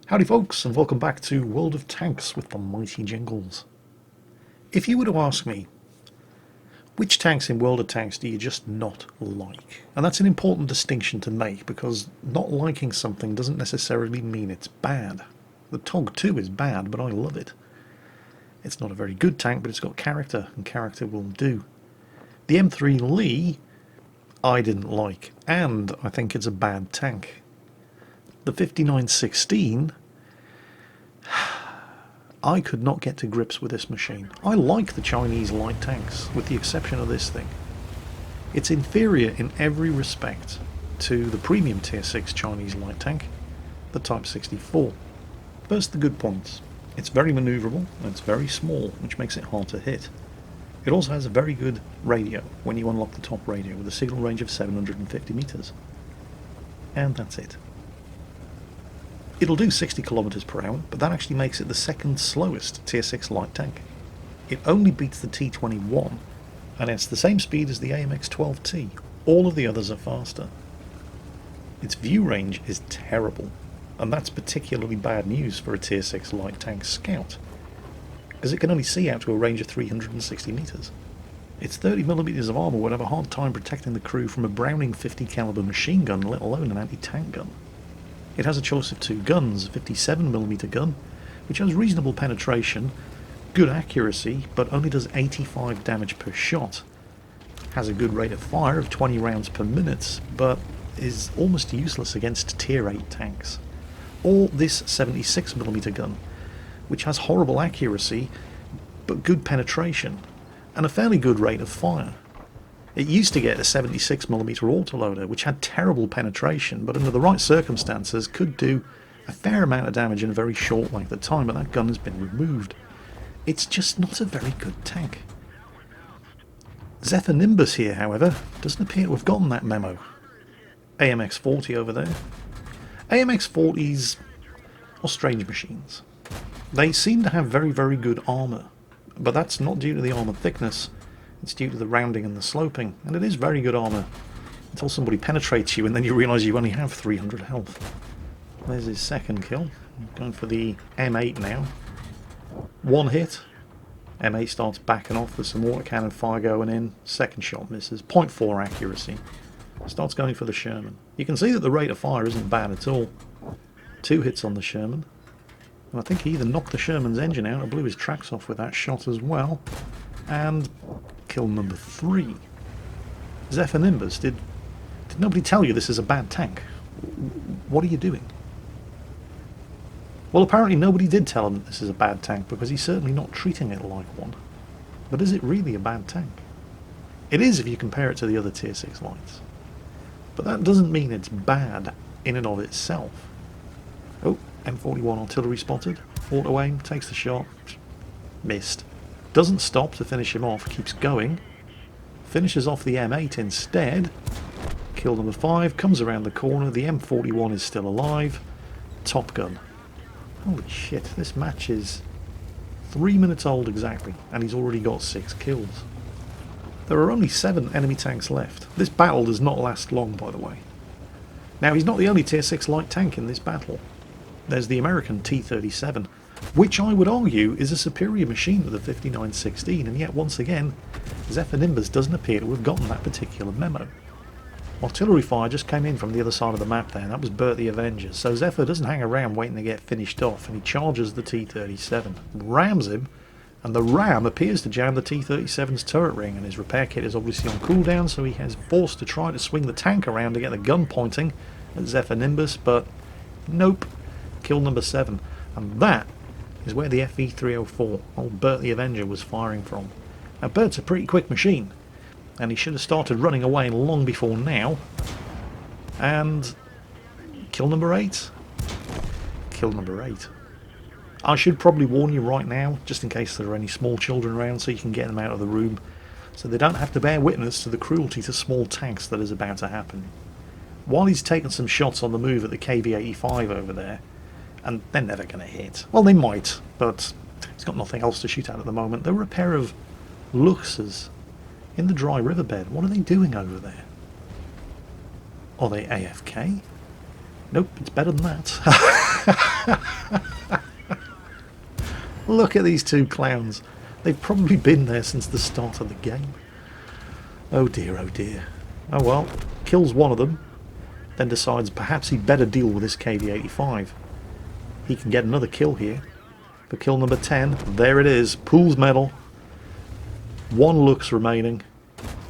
Howdy folks, and welcome back to World of Tanks with the mighty Jingles. If you were to ask me, which tanks in World of Tanks do you just not like? And that's an important distinction to make, because not liking something doesn't necessarily mean it's bad. The TOG 2 is bad, but I love it. It's not a very good tank, but it's got character, and character will do. The M3 Lee, I didn't like, and I think it's a bad tank. The 5916, I could not get to grips with this machine. I like the Chinese light tanks, with the exception of this thing. It's inferior in every respect to the premium tier 6 Chinese light tank, the Type 64. First, the good points. It's very manoeuvrable, and it's very small, which makes it hard to hit. It also has a very good radio when you unlock the top radio, with a signal range of 750 meters. And that's it. It'll do 60 kilometers per hour, but that actually makes it the second slowest tier 6 light tank. It only beats the T21, and it's the same speed as the AMX-12T. All of the others are faster. Its view range is terrible, and that's particularly bad news for a tier 6 light tank scout, as it can only see out to a range of 360 meters. Its 30mm of armor would have a hard time protecting the crew from a Browning 50 caliber machine gun, let alone an anti-tank gun. It has a choice of two guns, a 57mm gun, which has reasonable penetration, good accuracy, but only does 85 damage per shot. Has a good rate of fire of 20 rounds per minute, but is almost useless against tier 8 tanks. Or this 76mm gun, which has horrible accuracy, but good penetration, and a fairly good rate of fire. It used to get a 76mm autoloader, which had terrible penetration, but under the right circumstances could do a fair amount of damage in a very short length of time, but that gun has been removed. It's just not a very good tank. Zephyr Nimbus here, however, doesn't appear to have gotten that memo. AMX-40 over there. AMX-40s are strange machines. They seem to have very, very good armour, but that's not due to the armour thickness. It's due to the rounding and the sloping, and it is very good armour until somebody penetrates you and then you realise you only have 300 health. There's his second kill. Going for the M8 now. One hit. M8 starts backing off with some autocannon fire going in. Second shot misses. 0.4 accuracy. Starts going for the Sherman. You can see that the rate of fire isn't bad at all. Two hits on the Sherman. And I think he either knocked the Sherman's engine out or blew his tracks off with that shot as well. And kill number 3. Zephyr Nimbus, did nobody tell you this is a bad tank? What are you doing? Well, apparently nobody did tell him that this is a bad tank, because he's certainly not treating it like one. But is it really a bad tank? It is if you compare it to the other tier 6 lights. But that doesn't mean it's bad in and of itself. Oh, M41 artillery spotted. Auto aim, takes the shot. Missed. Doesn't stop to finish him off, keeps going. Finishes off the M8 instead. Kill number 5, comes around the corner. The M41 is still alive. Top gun. Holy shit, this match is 3 minutes old exactly, and he's already got 6 kills. There are only 7 enemy tanks left. This battle does not last long, by the way. Now, he's not the only tier 6 light tank in this battle. There's the American T-37, which I would argue is a superior machine to the 5916, and yet once again, Zephyr Nimbus doesn't appear to have gotten that particular memo. Artillery fire just came in from the other side of the map there, and that was Bert the Avenger, so Zephyr doesn't hang around waiting to get finished off, and he charges the T-37, rams him, and the ram appears to jam the T-37's turret ring, and his repair kit is obviously on cooldown, so he has forced to try to swing the tank around to get the gun pointing at Zephyr Nimbus, but nope, kill number 7, and that is where the FE304, old Bert the Avenger, was firing from. Now, Bert's a pretty quick machine, and he should have started running away long before now. And kill number 8. Kill number 8. I should probably warn you right now, just in case there are any small children around, so you can get them out of the room, so they don't have to bear witness to the cruelty to small tanks that is about to happen. While he's taking some shots on the move at the KV-85 over there, and they're never going to hit. Well, they might, but he's got nothing else to shoot at the moment. There were a pair of Luxes in the dry riverbed. What are they doing over there? Are they AFK? Nope, it's better than that. Look at these two clowns. They've probably been there since the start of the game. Oh dear, oh dear. Oh well, kills one of them, then decides perhaps he'd better deal with this KV-85. He can get another kill here. For kill number 10, there it is, Pool's medal. One looks remaining.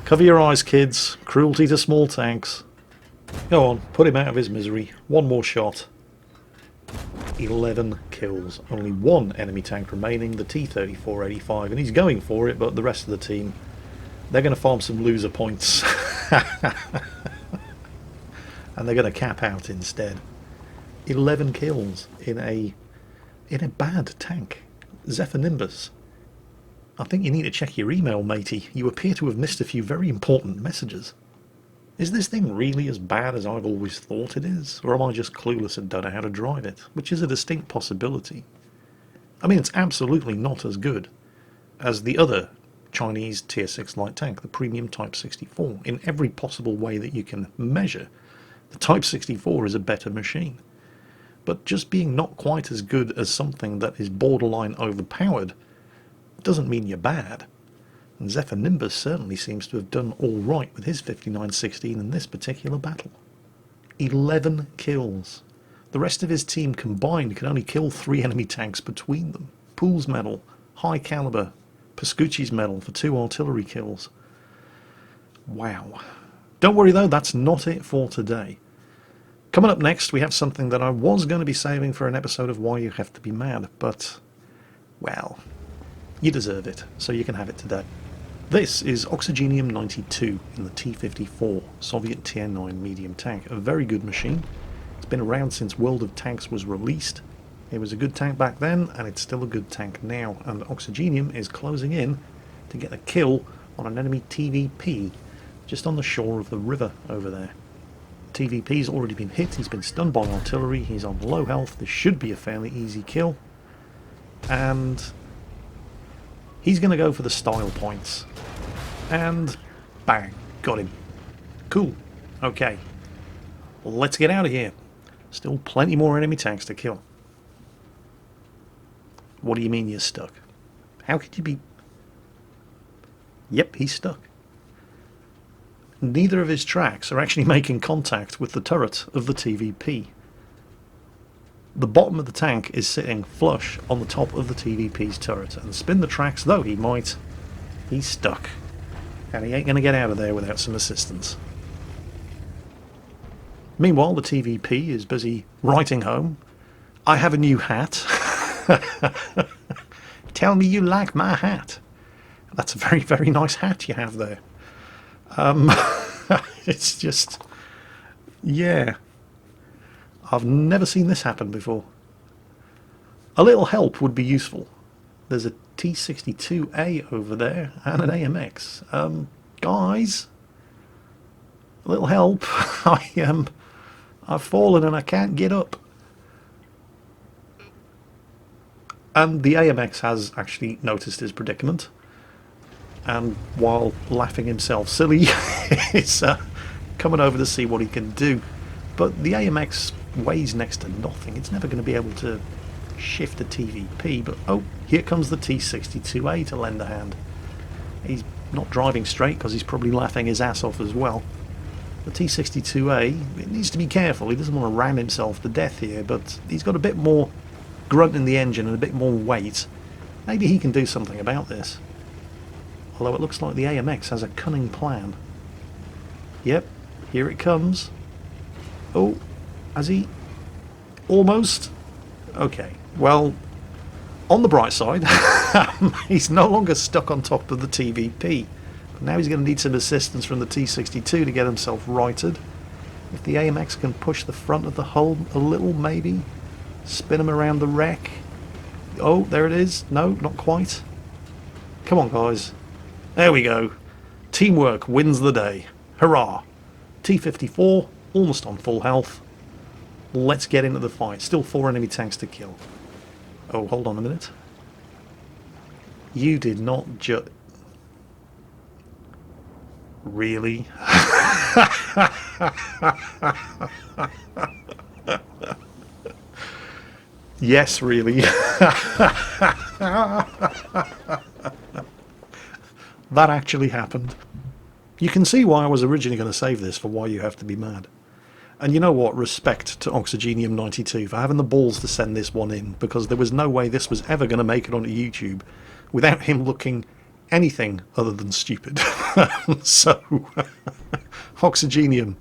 Cover your eyes, kids. Cruelty to small tanks. Go on, put him out of his misery. One more shot. 11 kills. Only one enemy tank remaining, the T-34-85, and he's going for it, but the rest of the team, they're going to farm some loser points. And they're going to cap out instead. 11 kills in a bad tank. Zephanimbus, I think you need to check your email, matey. You appear to have missed a few very important messages. Is this thing really as bad as I've always thought it is? Or am I just clueless and don't know how to drive it? Which is a distinct possibility. I mean, it's absolutely not as good as the other Chinese Tier 6 light tank, the Premium Type 64. In every possible way that you can measure, the Type 64 is a better machine. But just being not quite as good as something that is borderline overpowered doesn't mean you're bad. And Zephanimbus certainly seems to have done all right with his 5916 in this particular battle. 11 kills. The rest of his team combined can only kill 3 enemy tanks between them. Pool's medal, high caliber, Pascucci's medal for 2 artillery kills. Wow. Don't worry though, that's not it for today. Coming up next, we have something that I was going to be saving for an episode of Why You Have to Be Mad, but, well, you deserve it, so you can have it today. This is Oxygenium 92 in the T-54 Soviet Tier 9 medium tank, a very good machine. It's been around since World of Tanks was released. It was a good tank back then, and it's still a good tank now, and Oxygenium is closing in to get a kill on an enemy TVP just on the shore of the river over there. TVP's already been hit, he's been stunned by artillery, he's on low health, this should be a fairly easy kill. And he's going to go for the style points. And bang, got him. Cool. Okay. Let's get out of here. Still plenty more enemy tanks to kill. What do you mean you're stuck? How could you be... Yep, he's stuck. Neither of his tracks are actually making contact with the turret of the TVP. The bottom of the tank is sitting flush on the top of the TVP's turret, and spin the tracks though he might, he's stuck. And he ain't going to get out of there without some assistance. Meanwhile, the TVP is busy writing home, "I have a new hat." Tell me you like my hat. That's a very, very nice hat you have there. It's just, yeah. I've never seen this happen before. A little help would be useful. There's a T62A over there and an AMX. Guys, a little help. I've fallen and I can't get up. And the AMX has actually noticed his predicament, and while laughing himself silly, is coming over to see what he can do. But the AMX weighs next to nothing. It's never going to be able to shift a TVP. But oh, here comes the T62A to lend a hand. He's not driving straight because he's probably laughing his ass off as well. The T62A, it needs to be careful. He doesn't want to ram himself to death here, but he's got a bit more grunt in the engine and a bit more weight. Maybe he can do something about this. Although it looks like the AMX has a cunning plan. Yep, here it comes. Oh, has he? Almost? Okay, well, on the bright side, he's no longer stuck on top of the TVP. But now he's going to need some assistance from the T62 to get himself righted. If the AMX can push the front of the hull a little, maybe. Spin him around the wreck. Oh, there it is. No, not quite. Come on, guys. There we go. Teamwork wins the day. Hurrah. T-54, almost on full health. Let's get into the fight. Still 4 enemy tanks to kill. Oh, hold on a minute. You did not Really? Yes, really. That actually happened. You can see why I was originally going to save this for why you have to be mad. And you know what? Respect to Oxygenium92 for having the balls to send this one in, because there was no way this was ever going to make it onto YouTube without him looking anything other than stupid. So, Oxygenium,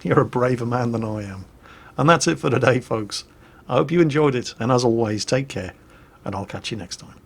you're a braver man than I am. And that's it for today, folks. I hope you enjoyed it, and as always, take care, and I'll catch you next time.